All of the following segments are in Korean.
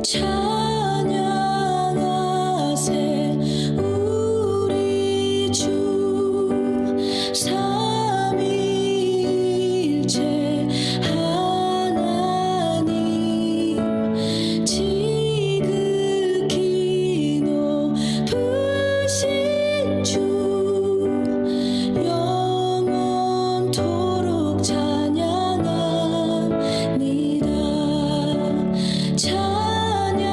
찬양하세 우리 주 삼위일체 하나님 지극히 높으신 주 영원토록 찬양합니다. 찬양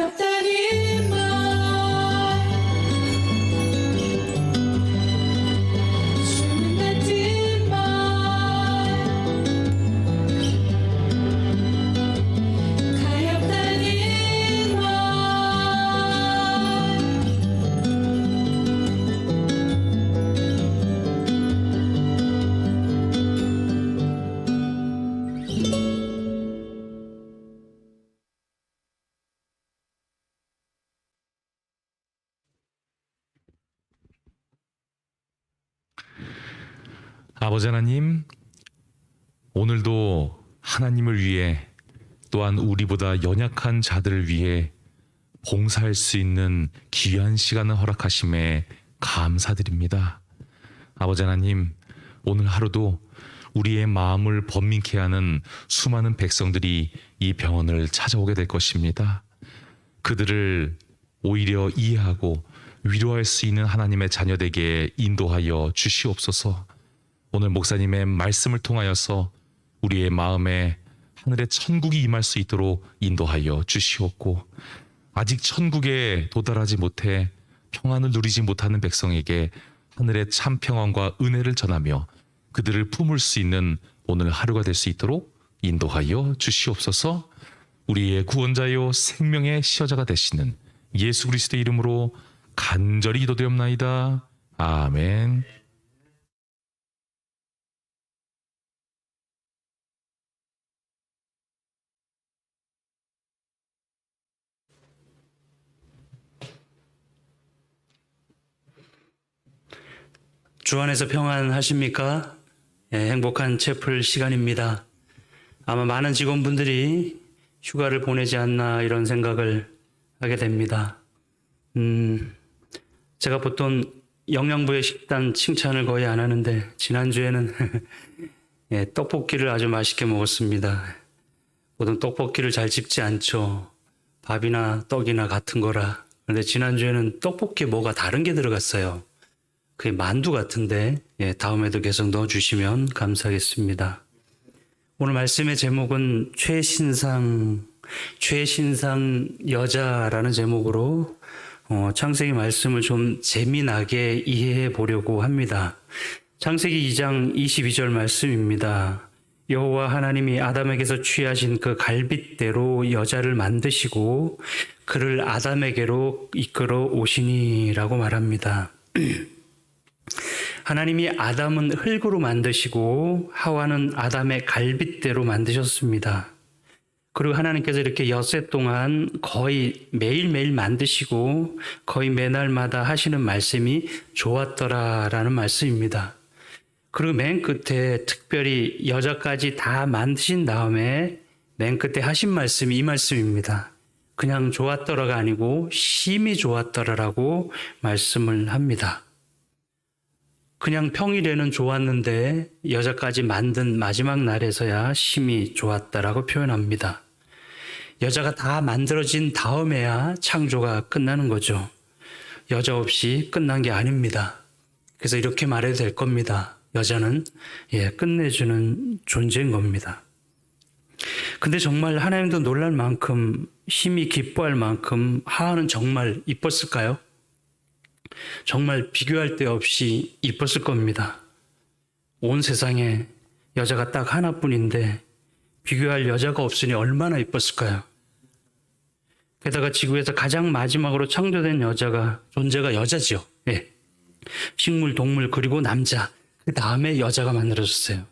가엾다니 말 주는 같은 말 가엾다니 말 아버지 하나님, 오늘도 하나님을 위해 또한 우리보다 연약한 자들을 위해 봉사할 수 있는 귀한 시간을 허락하심에 감사드립니다. 아버지 하나님, 오늘 하루도 우리의 마음을 번민케 하는 수많은 백성들이 이 병원을 찾아오게 될 것입니다. 그들을 오히려 이해하고 위로할 수 있는 하나님의 자녀되게 인도하여 주시옵소서. 오늘 목사님의 말씀을 통하여서 우리의 마음에 하늘의 천국이 임할 수 있도록 인도하여 주시옵고, 아직 천국에 도달하지 못해 평안을 누리지 못하는 백성에게 하늘의 참 평안과 은혜를 전하며 그들을 품을 수 있는 오늘 하루가 될 수 있도록 인도하여 주시옵소서. 우리의 구원자요 생명의 시여자가 되시는 예수 그리스도의 이름으로 간절히 기도드리옵나이다. 아멘. 주 안에서 평안하십니까? 행복한 채플 시간입니다. 아마 많은 직원분들이 휴가를 보내지 않나 이런 생각을 하게 됩니다. 제가 보통 영양부의 식단 칭찬을 거의 안 하는데 지난주에는 떡볶이를 아주 맛있게 먹었습니다. 보통 떡볶이를 잘 집지 않죠. 밥이나 떡이나 같은 거라. 그런데 지난주에는 떡볶이에 뭐가 다른 게 들어갔어요. 그게 만두 같은데 다음에도 계속 넣어주시면 감사하겠습니다. 오늘 말씀의 제목은 최신상 여자라는 제목으로 창세기 말씀을 좀 재미나게 이해해 보려고 합니다. 창세기 2장 22절 말씀입니다. 여호와 하나님이 아담에게서 취하신 그 갈빗대로 여자를 만드시고 그를 아담에게로 이끌어 오시니라고 말합니다. 하나님이 아담은 흙으로 만드시고 하와는 아담의 갈빗대로 만드셨습니다. 그리고 하나님께서 이렇게 엿새 동안 거의 매일매일 만드시고 거의 매날마다 하시는 말씀이 좋았더라라는 말씀입니다. 그리고 맨 끝에 특별히 여자까지 다 만드신 다음에 맨 끝에 하신 말씀이 이 말씀입니다. 그냥 좋았더라가 아니고 심히 좋았더라라고 말씀을 합니다. 그냥 평일에는 좋았는데 여자까지 만든 마지막 날에서야 심히 좋았다라고 표현합니다. 여자가 다 만들어진 다음에야 창조가 끝나는 거죠. 여자 없이 끝난 게 아닙니다. 그래서 이렇게 말해도 될 겁니다. 여자는 끝내주는 존재인 겁니다. 근데 정말 하나님도 놀랄 만큼 심히 기뻐할 만큼 하와는 정말 이뻤을까요? 정말 비교할 데 없이 이뻤을 겁니다. 온 세상에 여자가 딱 하나뿐인데 비교할 여자가 없으니 얼마나 이뻤을까요? 게다가 지구에서 가장 마지막으로 창조된 존재가 여자죠. 식물, 동물, 그리고 남자. 그 다음에 여자가 만들어졌어요.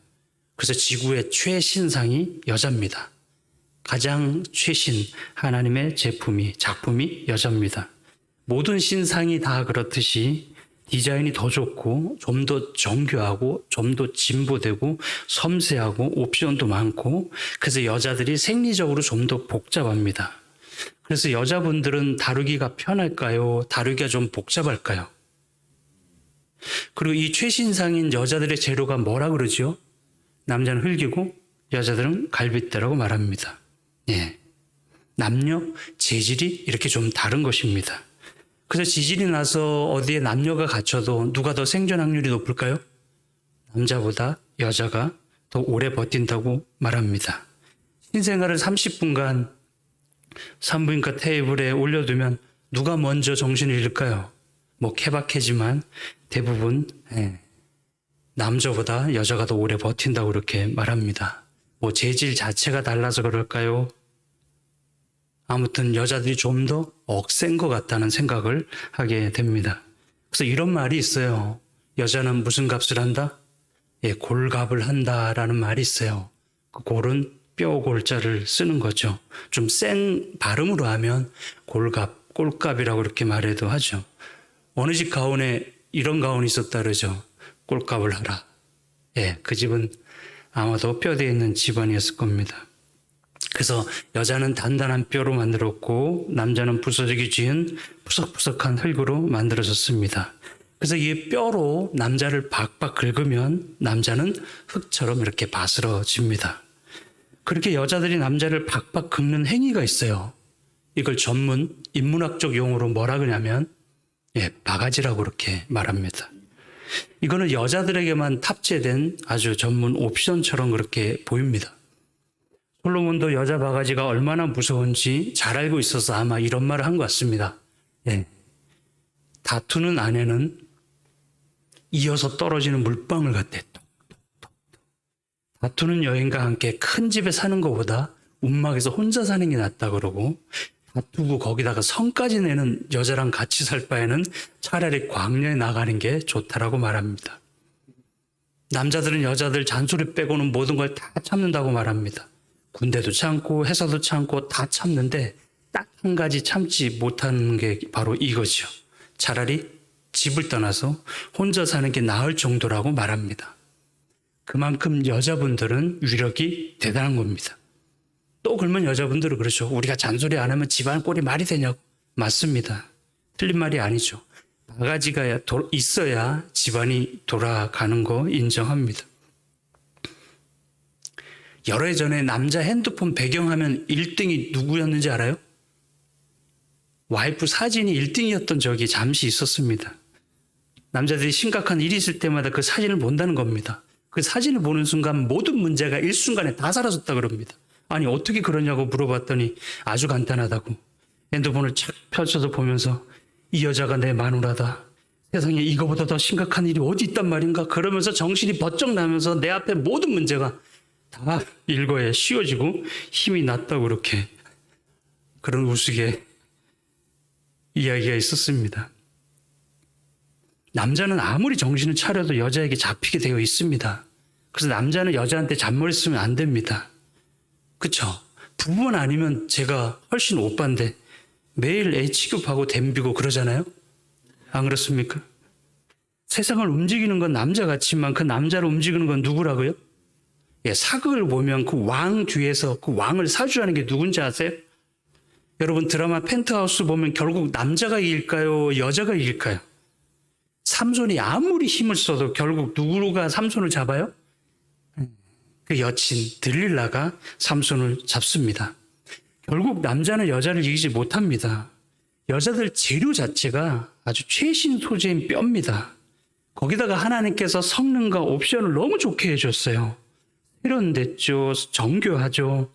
그래서 지구의 최신상이 여자입니다. 가장 최신 하나님의 작품이 여자입니다. 모든 신상이 다 그렇듯이 디자인이 더 좋고 좀 더 정교하고 좀 더 진보되고 섬세하고 옵션도 많고 그래서 여자들이 생리적으로 좀 더 복잡합니다. 그래서 여자분들은 다루기가 편할까요? 다루기가 좀 복잡할까요? 그리고 이 최신상인 여자들의 재료가 뭐라 그러죠? 남자는 흙이고 여자들은 갈빗대라고 말합니다. 남녀 재질이 이렇게 좀 다른 것입니다. 그래서 지질이 나서 어디에 남녀가 갇혀도 누가 더 생존 확률이 높을까요? 남자보다 여자가 더 오래 버틴다고 말합니다. 신생아를 30분간 산부인과 테이블에 올려두면 누가 먼저 정신을 잃을까요? 뭐 케바케지만 대부분 남자보다 여자가 더 오래 버틴다고 그렇게 말합니다. 뭐 재질 자체가 달라서 그럴까요? 아무튼 여자들이 좀 더 억센 것 같다는 생각을 하게 됩니다. 그래서 이런 말이 있어요. 여자는 무슨 값을 한다? 골값을 한다라는 말이 있어요. 그 골은 뼈골자를 쓰는 거죠. 좀 센 발음으로 하면 골값, 꼴값이라고 그렇게 말해도 하죠. 어느 집 가운에 이런 가운이 있었다 그러죠. 꼴값을 하라. 그 집은 아마도 뼈대에 있는 집안이었을 겁니다. 그래서 여자는 단단한 뼈로 만들었고 남자는 부서지기 쥐은 푸석푸석한 흙으로 만들어졌습니다. 그래서 이 뼈로 남자를 박박 긁으면 남자는 흙처럼 이렇게 바스러집니다. 그렇게 여자들이 남자를 박박 긁는 행위가 있어요. 이걸 전문 인문학적 용어로 뭐라 그러냐면 바가지라고 그렇게 말합니다. 이거는 여자들에게만 탑재된 아주 전문 옵션처럼 그렇게 보입니다. 솔로몬도 여자 바가지가 얼마나 무서운지 잘 알고 있어서 아마 이런 말을 한 것 같습니다. 다투는 아내는 이어서 떨어지는 물방울 같대. 다투는 여인과 함께 큰 집에 사는 것보다 움막에서 혼자 사는 게 낫다 그러고, 다투고 거기다가 성까지 내는 여자랑 같이 살 바에는 차라리 광야에 나가는 게 좋다라고 말합니다. 남자들은 여자들 잔소리 빼고는 모든 걸 다 참는다고 말합니다. 군대도 참고 회사도 참고 다 참는데 딱 한 가지 참지 못하는 게 바로 이거죠. 차라리 집을 떠나서 혼자 사는 게 나을 정도라고 말합니다. 그만큼 여자분들은 위력이 대단한 겁니다. 또 그러면 여자분들은 그렇죠. 우리가 잔소리 안 하면 집안 꼴이 말이 되냐고. 맞습니다. 틀린 말이 아니죠. 바가지가 있어야 집안이 돌아가는 거 인정합니다. 열흘 전에 남자 핸드폰 배경화면 1등이 누구였는지 알아요? 와이프 사진이 1등이었던 적이 잠시 있었습니다. 남자들이 심각한 일이 있을 때마다 그 사진을 본다는 겁니다. 그 사진을 보는 순간 모든 문제가 일순간에 다 사라졌다 그럽니다. 아니 어떻게 그러냐고 물어봤더니 아주 간단하다고. 핸드폰을 착 펼쳐서 보면서 이 여자가 내 마누라다. 세상에 이거보다 더 심각한 일이 어디 있단 말인가. 그러면서 정신이 번쩍 나면서 내 앞에 모든 문제가 다 일거에 씌워지고 힘이 났다고 그렇게 그런 우스개 이야기가 있었습니다. 남자는 아무리 정신을 차려도 여자에게 잡히게 되어 있습니다. 그래서 남자는 여자한테 잔머리 쓰면 안 됩니다. 그쵸? 부부만 아니면 제가 훨씬 오빠인데 매일 애 취급하고 댐비고 그러잖아요? 안 그렇습니까? 세상을 움직이는 건 남자 같지만 그 남자를 움직이는 건 누구라고요? 사극을 보면 그 왕 뒤에서 그 왕을 사주하는 게 누군지 아세요? 여러분 드라마 펜트하우스 보면 결국 남자가 이길까요? 여자가 이길까요? 삼손이 아무리 힘을 써도 결국 누구가 삼손을 잡아요? 그 여친 들릴라가 삼손을 잡습니다. 결국 남자는 여자를 이기지 못합니다. 여자들 재료 자체가 아주 최신 소재인 뼈입니다. 거기다가 하나님께서 성능과 옵션을 너무 좋게 해줬어요. 세련됐죠. 정교하죠.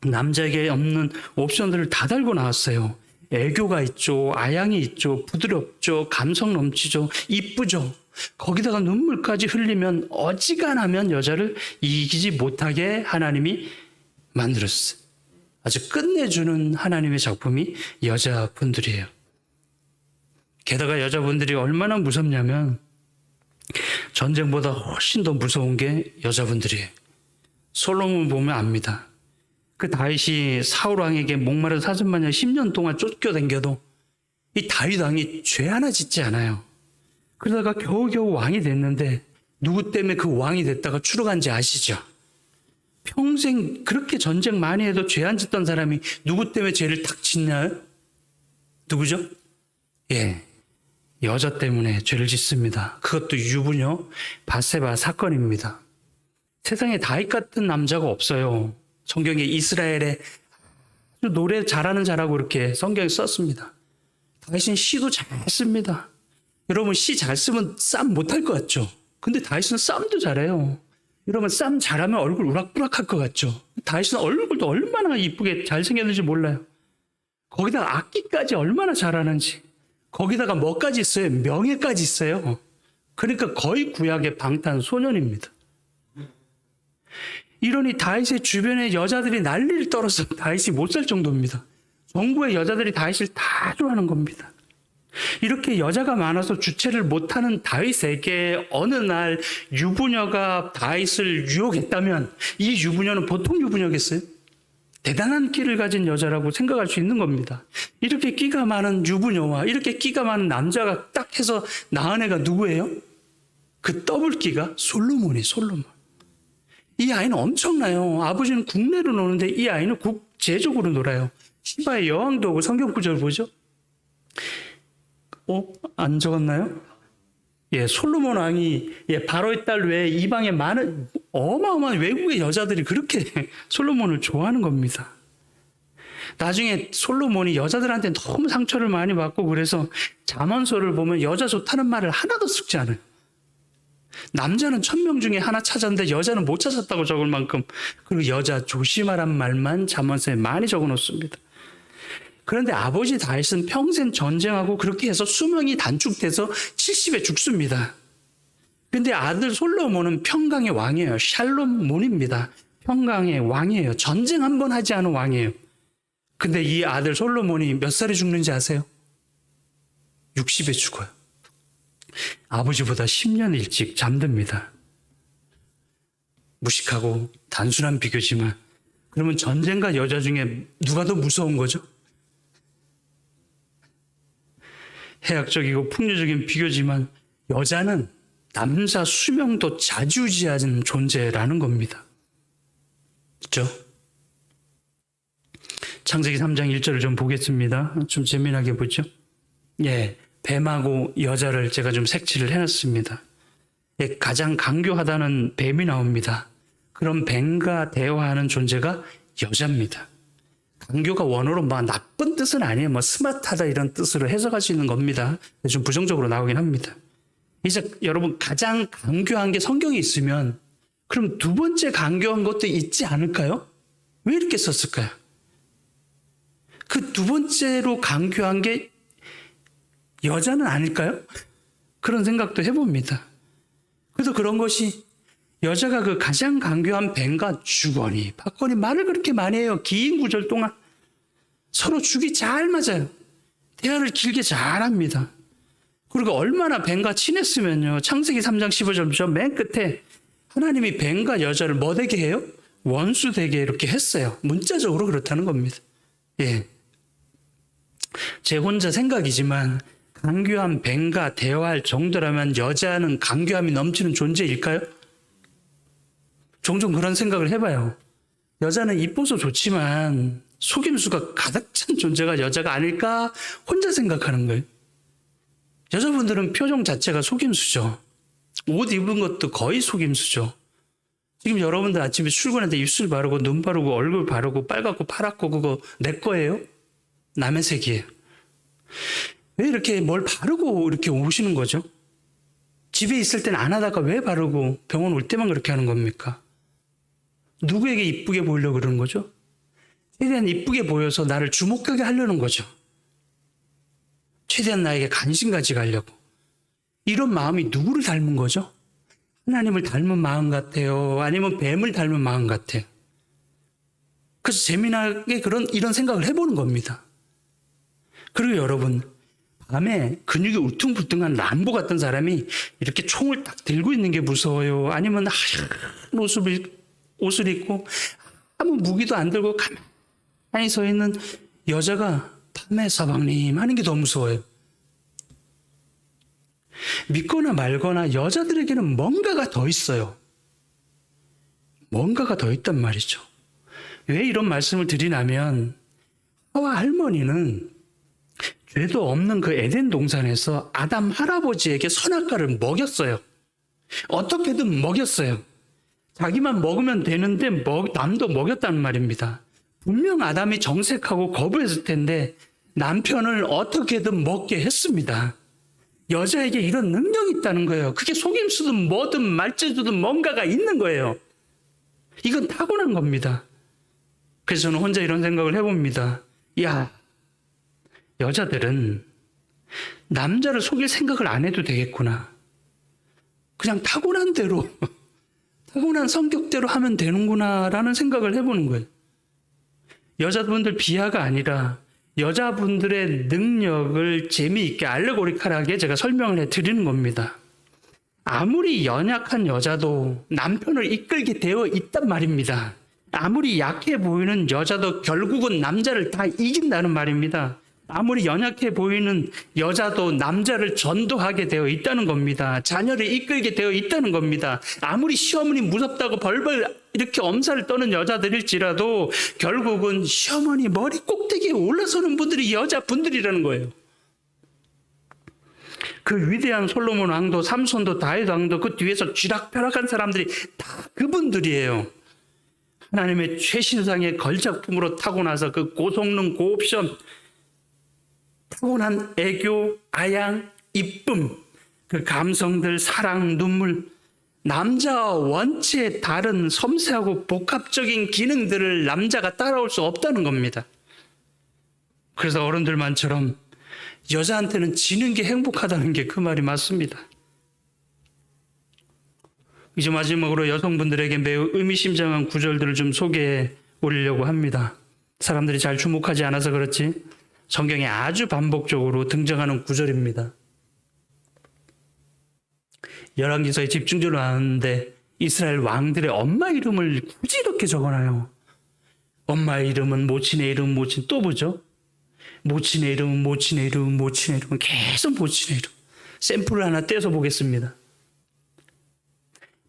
남자에게 없는 옵션들을 다 달고 나왔어요. 애교가 있죠. 아양이 있죠. 부드럽죠. 감성 넘치죠. 이쁘죠. 거기다가 눈물까지 흘리면 어지간하면 여자를 이기지 못하게 하나님이 만들었어요. 아주 끝내주는 하나님의 작품이 여자분들이에요. 게다가 여자분들이 얼마나 무섭냐면 전쟁보다 훨씬 더 무서운 게 여자분들이에요. 솔로몬 보면 압니다. 그 다윗이 사울 왕에게 목마른 사슴마냥 10년 동안 쫓겨다녀도 이 다윗 왕이 죄 하나 짓지 않아요. 그러다가 겨우겨우 왕이 됐는데 누구 때문에 그 왕이 됐다가 추락한지 아시죠? 평생 그렇게 전쟁 많이 해도 죄 안 짓던 사람이 누구 때문에 죄를 탁 짓나요? 누구죠? 여자 때문에 죄를 짓습니다. 그것도 유부녀 밧세바 사건입니다. 세상에 다윗 같은 남자가 없어요. 성경에 이스라엘에 노래 잘하는 자라고 이렇게 성경에 썼습니다. 다윗은 시도 잘 씁니다. 여러분 시 잘 쓰면 싸움 못할 것 같죠? 근데 다윗은 싸움도 잘해요. 여러분 싸움 잘하면 얼굴 우락부락할 것 같죠? 다윗은 얼굴도 얼마나 이쁘게 잘생겼는지 몰라요. 거기다가 악기까지 얼마나 잘하는지. 거기다가 뭐까지 있어요? 명예까지 있어요. 그러니까 거의 구약의 방탄소년입니다. 이러니 다윗의 주변에 여자들이 난리를 떨어서 다윗이 못 살 정도입니다. 정부의 여자들이 다윗을 다 좋아하는 겁니다. 이렇게 여자가 많아서 주체를 못하는 다윗에게 어느 날 유부녀가 다윗을 유혹했다면 이 유부녀는 보통 유부녀겠어요? 대단한 끼를 가진 여자라고 생각할 수 있는 겁니다. 이렇게 끼가 많은 유부녀와 이렇게 끼가 많은 남자가 딱 해서 낳은 애가 누구예요? 그 더블 끼가 솔로몬이 솔로몬. 이 아이는 엄청나요. 아버지는 국내로 노는데 이 아이는 국제적으로 놀아요. 시바의 여왕도 오고 성경 구절 보죠. 안 적었나요? 예, 솔로몬 왕이 바로의 딸 외에 이방의 많은 어마어마한 외국의 여자들이 그렇게 솔로몬을 좋아하는 겁니다. 나중에 솔로몬이 여자들한테 너무 상처를 많이 받고 그래서 잠언서를 보면 여자 좋다는 말을 하나도 쓰지 않아요. 남자는 1000명 중에 하나 찾았는데 여자는 못 찾았다고 적을 만큼 그리고 여자 조심하란 말만 잠언서에 많이 적어 놓습니다. 그런데 아버지 다윗은 평생 전쟁하고 그렇게 해서 수명이 단축돼서 70에 죽습니다. 근데 아들 솔로몬은 평강의 왕이에요. 샬롬몬입니다. 평강의 왕이에요. 전쟁 한 번 하지 않은 왕이에요. 근데 이 아들 솔로몬이 몇 살에 죽는지 아세요? 60에 죽어요. 아버지보다 10년 일찍 잠듭니다. 무식하고 단순한 비교지만 그러면 전쟁과 여자 중에 누가 더 무서운 거죠? 해학적이고 풍류적인 비교지만 여자는 남자 수명도 좌지우지하는 존재라는 겁니다. 그렇죠? 창세기 3장 1절을 좀 보겠습니다. 좀 재미나게 보죠. 예, 뱀하고 여자를 제가 좀 색칠을 해놨습니다. 예, 가장 강교하다는 뱀이 나옵니다. 그럼 뱀과 대화하는 존재가 여자입니다. 강교가 원어로 막 나쁜 뜻은 아니에요. 뭐 스마트하다 이런 뜻으로 해석할 수 있는 겁니다. 좀 부정적으로 나오긴 합니다. 이제 여러분 가장 강교한 게 성경에 있으면 그럼 두 번째 강교한 것도 있지 않을까요? 왜 이렇게 썼을까요? 그 두 번째로 강교한 게 여자는 아닐까요? 그런 생각도 해봅니다. 그래서 그런 것이 여자가 그 가장 강교한 뱀과 주거니 받거니 말을 그렇게 많이 해요. 긴 구절 동안 서로 죽이 잘 맞아요. 대화를 길게 잘합니다. 그리고 얼마나 뱀과 친했으면요. 창세기 3장 15절 맨 끝에 하나님이 뱀과 여자를 뭐 되게 해요? 원수 되게 이렇게 했어요. 문자적으로 그렇다는 겁니다. 예, 제 혼자 생각이지만 강교한 뱀과 대화할 정도라면 여자는 강교함이 넘치는 존재일까요? 종종 그런 생각을 해봐요. 여자는 이뻐서 좋지만 속임수가 가득 찬 존재가 여자가 아닐까 혼자 생각하는 거예요. 여자분들은 표정 자체가 속임수죠. 옷 입은 것도 거의 속임수죠. 지금 여러분들 아침에 출근할 때 입술 바르고 눈 바르고 얼굴 바르고 빨갛고 파랗고 그거 내 거예요? 남의 색이에요. 왜 이렇게 뭘 바르고 이렇게 오시는 거죠? 집에 있을 때는 안 하다가 왜 바르고 병원 올 때만 그렇게 하는 겁니까? 누구에게 이쁘게 보이려고 그러는 거죠? 최대한 이쁘게 보여서 나를 주목하게 하려는 거죠. 최대한 나에게 관심 가지게 하려고. 이런 마음이 누구를 닮은 거죠? 하나님을 닮은 마음 같아요? 아니면 뱀을 닮은 마음 같아요? 그래서 재미나게 이런 생각을 해보는 겁니다. 그리고 여러분, 밤에 근육이 울퉁불퉁한 람보 같은 사람이 이렇게 총을 딱 들고 있는 게 무서워요? 아니면 하얀 옷을 입고 아무 무기도 안 들고 가만히 서 있는 여자가 밤에 사방님 하는 게 더 무서워요? 믿거나 말거나 여자들에게는 뭔가가 더 있어요. 뭔가가 더 있단 말이죠. 왜 이런 말씀을 드리냐면 하와 할머니는 죄도 없는 그 에덴 동산에서 아담 할아버지에게 선악과를 먹였어요. 어떻게든 먹였어요. 자기만 먹으면 되는데 남도 먹였다는 말입니다. 분명 아담이 정색하고 거부했을 텐데 남편을 어떻게든 먹게 했습니다. 여자에게 이런 능력이 있다는 거예요. 그게 속임수든 뭐든 말재주든 뭔가가 있는 거예요. 이건 타고난 겁니다. 그래서 저는 혼자 이런 생각을 해봅니다. 야, 여자들은 남자를 속일 생각을 안 해도 되겠구나. 그냥 타고난 대로, 타고난 성격대로 하면 되는구나라는 생각을 해보는 거예요. 여자분들 비하가 아니라 여자분들의 능력을 재미있게 알레고리컬하게 제가 설명을 해드리는 겁니다. 아무리 연약한 여자도 남편을 이끌게 되어 있단 말입니다. 아무리 약해 보이는 여자도 결국은 남자를 다 이긴다는 말입니다. 아무리 연약해 보이는 여자도 남자를 전도하게 되어 있다는 겁니다. 자녀를 이끌게 되어 있다는 겁니다. 아무리 시어머니 무섭다고 벌벌 이렇게 엄살을 떠는 여자들일지라도 결국은 시어머니 머리 꼭대기에 올라서는 분들이 여자분들이라는 거예요. 그 위대한 솔로몬 왕도 삼손도 다윗 왕도 그 뒤에서 쥐락펴락한 사람들이 다 그분들이에요. 하나님의 최신상의 걸작품으로 타고나서 그 고성능 고옵션 타고난 애교, 아양, 이쁨, 그 감성들, 사랑, 눈물, 남자와 원체 다른 섬세하고 복합적인 기능들을 남자가 따라올 수 없다는 겁니다. 그래서 어른들만처럼 여자한테는 지는 게 행복하다는 게 그 말이 맞습니다. 이제 마지막으로 여성분들에게 매우 의미심장한 구절들을 좀 소개해 올리려고 합니다. 사람들이 잘 주목하지 않아서 그렇지 성경에 아주 반복적으로 등장하는 구절입니다. 열왕기서에 집중적으로 나오는데 이스라엘 왕들의 엄마 이름을 굳이 이렇게 적어놔요. 엄마의 이름은 모친의 이름, 모친 또 보죠. 모친의 이름은 모친의 이름, 모친의 이름은 계속 모친의 이름. 샘플을 하나 떼서 보겠습니다.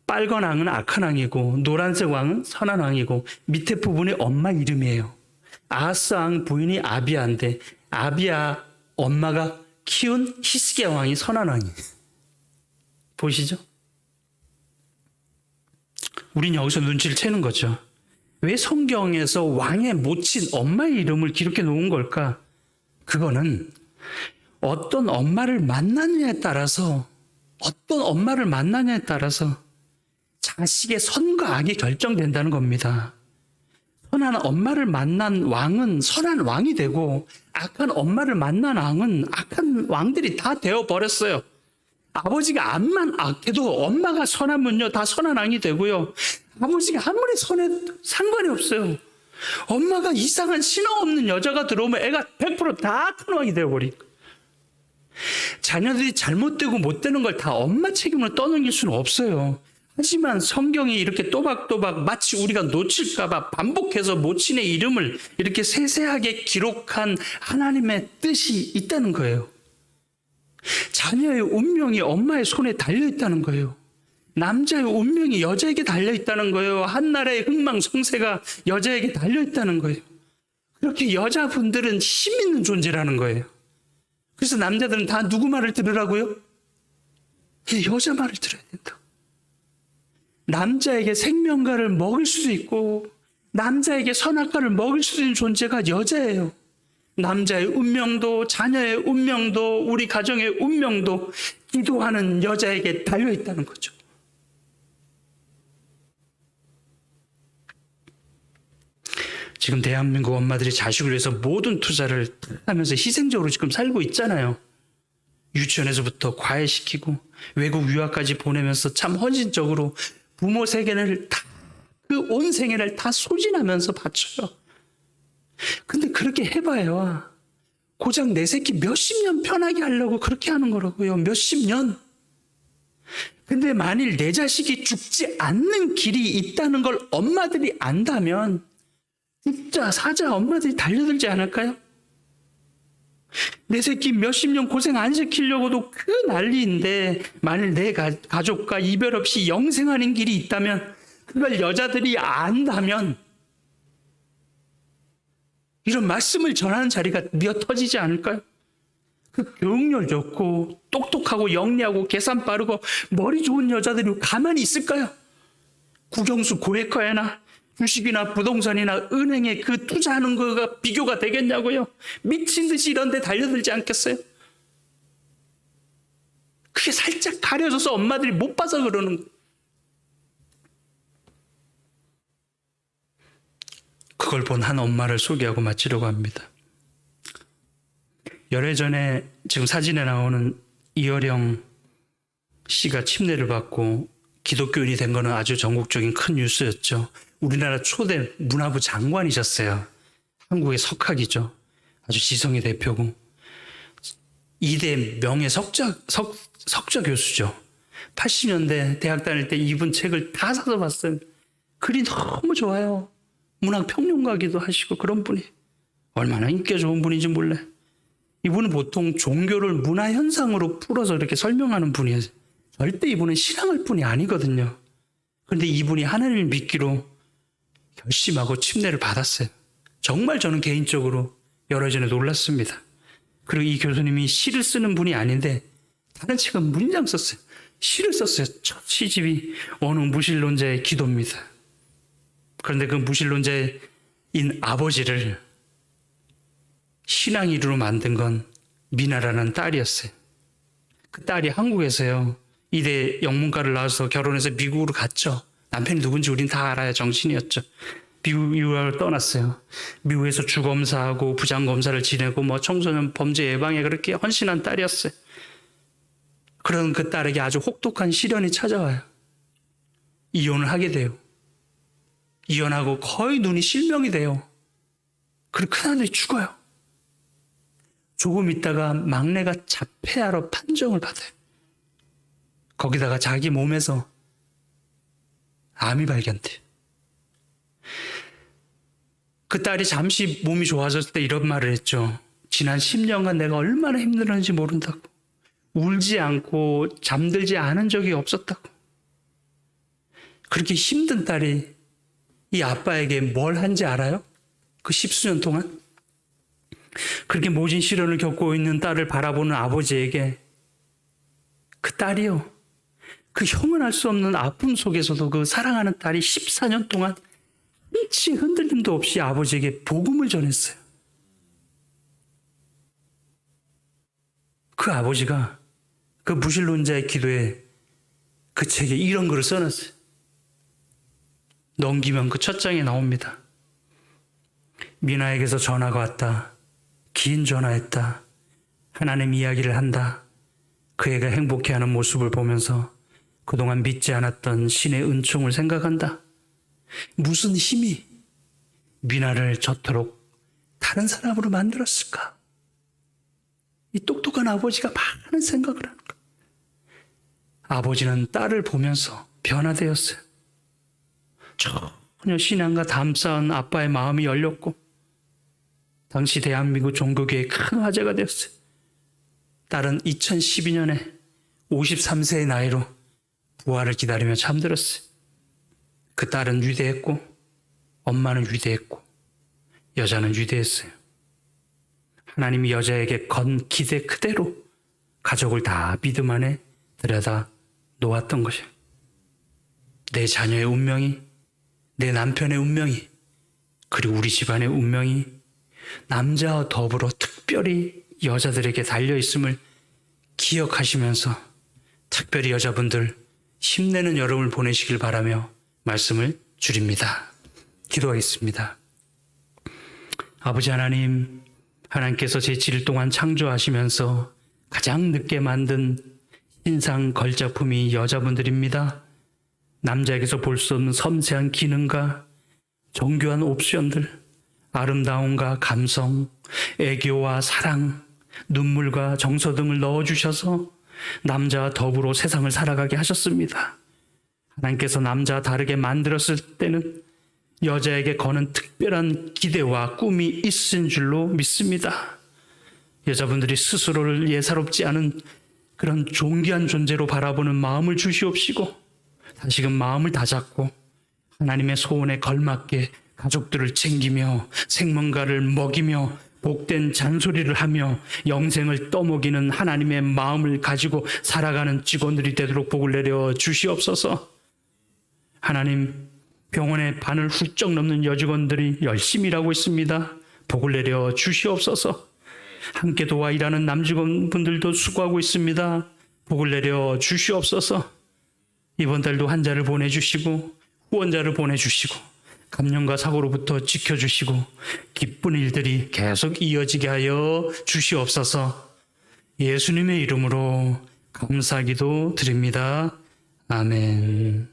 빨간 왕은 악한 왕이고 노란색 왕은 선한 왕이고 밑에 부분이 엄마 이름이에요. 아하스 왕 부인이 아비아인데 아비아 엄마가 키운 히스기야 왕이 선한 왕이에요. 보시죠? 우린 여기서 눈치를 채는 거죠. 왜 성경에서 왕의 모친 엄마의 이름을 기록해 놓은 걸까? 그거는 어떤 엄마를 만나느냐에 따라서 자식의 선과 악이 결정된다는 겁니다. 선한 엄마를 만난 왕은 선한 왕이 되고 악한 엄마를 만난 왕은 악한 왕들이 다 되어버렸어요. 아버지가 암만 악해도 엄마가 선하면요 다 선한 왕이 되고요. 아버지가 아무리 선해도 상관이 없어요. 엄마가 이상한 신앙 없는 여자가 들어오면 애가 100% 다 큰 왕이 되어버리고 자녀들이 잘못되고 못되는 걸 다 엄마 책임으로 떠넘길 수는 없어요. 하지만 성경이 이렇게 또박또박 마치 우리가 놓칠까봐 반복해서 모친의 이름을 이렇게 세세하게 기록한 하나님의 뜻이 있다는 거예요. 자녀의 운명이 엄마의 손에 달려있다는 거예요. 남자의 운명이 여자에게 달려있다는 거예요. 한나라의 흥망성쇠가 여자에게 달려있다는 거예요. 그렇게 여자분들은 힘 있는 존재라는 거예요. 그래서 남자들은 다 누구 말을 들으라고요? 여자 말을 들어야 된다. 남자에게 생명과를 먹일 수도 있고 남자에게 선악과를 먹일 수도 있는 존재가 여자예요. 남자의 운명도 자녀의 운명도 우리 가정의 운명도 기도하는 여자에게 달려있다는 거죠. 지금 대한민국 엄마들이 자식을 위해서 모든 투자를 하면서 희생적으로 지금 살고 있잖아요. 유치원에서부터 과외시키고 외국 유학까지 보내면서 참 헌신적으로 부모 세계를 다, 그 온 생애를 다 소진하면서 바쳐요. 근데 그렇게 해봐야 고작 내 새끼 몇십 년 편하게 하려고 그렇게 하는 거라고요. 몇십 년. 근데 만일 내 자식이 죽지 않는 길이 있다는 걸 엄마들이 안다면 진짜 사자 엄마들이 달려들지 않을까요? 내 새끼 몇십 년 고생 안 시키려고도 그 난리인데 만일 내 가족과 이별 없이 영생하는 길이 있다면 그걸 여자들이 안다면 이런 말씀을 전하는 자리가 미어 터지지 않을까요? 그 교육열 좋고 똑똑하고 영리하고 계산 빠르고 머리 좋은 여자들이 가만히 있을까요? 국영수 고액과에나 주식이나 부동산이나 은행에 그 투자하는 거가 비교가 되겠냐고요? 미친 듯이 이런 데 달려들지 않겠어요? 그게 살짝 가려져서 엄마들이 못 봐서 그러는 거예요. 그걸 본 한 엄마를 소개하고 마치려고 합니다. 열애 전에 지금 사진에 나오는 이어령 씨가 침례를 받고 기독교인이 된 거는 아주 전국적인 큰 뉴스였죠. 우리나라 초대 문화부 장관이셨어요. 한국의 석학이죠. 아주 지성의 대표고 2대 명예 석좌 교수죠. 80년대 대학 다닐 때 이분 책을 다 사서 봤어요. 글이 너무 좋아요. 문학 평론가기도 하시고 그런 분이 얼마나 인기가 좋은 분인지 몰래. 이분은 보통 종교를 문화 현상으로 풀어서 이렇게 설명하는 분이에요. 절대 이분은 신앙할 분이 아니거든요. 그런데 이분이 하나님을 믿기로 결심하고 침례를 받았어요. 정말 저는 개인적으로 여러 전에 놀랐습니다. 그리고 이 교수님이 시를 쓰는 분이 아닌데 다른 책은 문장 썼어요. 시를 썼어요. 첫 시집이 어느 무신론자의 기도입니다. 그런데 그 무신론자인 아버지를 신앙인으로 만든 건 미나라는 딸이었어요. 그 딸이 한국에서요. 이대 영문과를 나와서 결혼해서 미국으로 갔죠. 남편이 누군지 우린 다 알아요. 정신이었죠. 미국 유학을 떠났어요. 미국에서 주검사하고 부장검사를 지내고 뭐 청소년 범죄 예방에 그렇게 헌신한 딸이었어요. 그런 그 딸에게 아주 혹독한 시련이 찾아와요. 이혼을 하게 돼요. 이혼하고 거의 눈이 실명이 돼요. 그리고 큰아들이 죽어요. 조금 있다가 막내가 자폐아로 판정을 받아요. 거기다가 자기 몸에서 암이 발견돼요. 그 딸이 잠시 몸이 좋아졌을 때 이런 말을 했죠. 지난 10년간 내가 얼마나 힘들었는지 모른다고. 울지 않고 잠들지 않은 적이 없었다고. 그렇게 힘든 딸이 이 아빠에게 뭘 한지 알아요? 그 10수년 동안? 그렇게 모진 시련을 겪고 있는 딸을 바라보는 아버지에게 그 딸이요. 그 형언할 수 없는 아픔 속에서도 그 사랑하는 딸이 14년 동안 한치 흔들림도 없이 아버지에게 복음을 전했어요. 그 아버지가 그 무신론자의 기도에 그 책에 이런 글을 써놨어요. 넘기면 그 첫 장에 나옵니다. 미나에게서 전화가 왔다. 긴 전화했다. 하나님 이야기를 한다. 그 애가 행복해하는 모습을 보면서 그동안 믿지 않았던 신의 은총을 생각한다. 무슨 힘이 미나를 저토록 다른 사람으로 만들었을까? 이 똑똑한 아버지가 많은 생각을 하는 거야. 아버지는 딸을 보면서 변화되었어요. 전혀 신앙과 담쌓은 아빠의 마음이 열렸고 당시 대한민국 종교계의 큰 화제가 되었어요. 딸은 2012년에 53세의 나이로 부활을 기다리며 잠들었어요. 그 딸은 위대했고 엄마는 위대했고 여자는 위대했어요. 하나님이 여자에게 건 기대 그대로 가족을 다 믿음 안에 들여다 놓았던 것이에요. 내 자녀의 운명이, 내 남편의 운명이, 그리고 우리 집안의 운명이 남자와 더불어 특별히 여자들에게 달려있음을 기억하시면서 특별히 여자분들 힘내는 여름을 보내시길 바라며 말씀을 드립니다. 기도하겠습니다. 아버지 하나님, 하나님께서 제7일 동안 창조하시면서 가장 늦게 만든 신상 걸작품이 여자분들입니다. 남자에게서 볼 수 없는 섬세한 기능과 정교한 옵션들, 아름다움과 감성, 애교와 사랑, 눈물과 정서 등을 넣어주셔서 남자와 더불어 세상을 살아가게 하셨습니다. 하나님께서 남자와 다르게 만들었을 때는 여자에게 거는 특별한 기대와 꿈이 있은 줄로 믿습니다. 여자분들이 스스로를 예사롭지 않은 그런 존귀한 존재로 바라보는 마음을 주시옵시고 다시금 마음을 다잡고 하나님의 소원에 걸맞게 가족들을 챙기며 생명가를 먹이며 복된 잔소리를 하며 영생을 떠먹이는 하나님의 마음을 가지고 살아가는 직원들이 되도록 복을 내려 주시옵소서. 하나님, 병원에 반을 훌쩍 넘는 여직원들이 열심히 일하고 있습니다. 복을 내려 주시옵소서. 함께 도와 일하는 남직원분들도 수고하고 있습니다. 복을 내려 주시옵소서. 이번 달도 환자를 보내주시고 후원자를 보내주시고 감염과 사고로부터 지켜주시고 기쁜 일들이 계속 이어지게 하여 주시옵소서. 예수님의 이름으로 감사기도 드립니다. 아멘.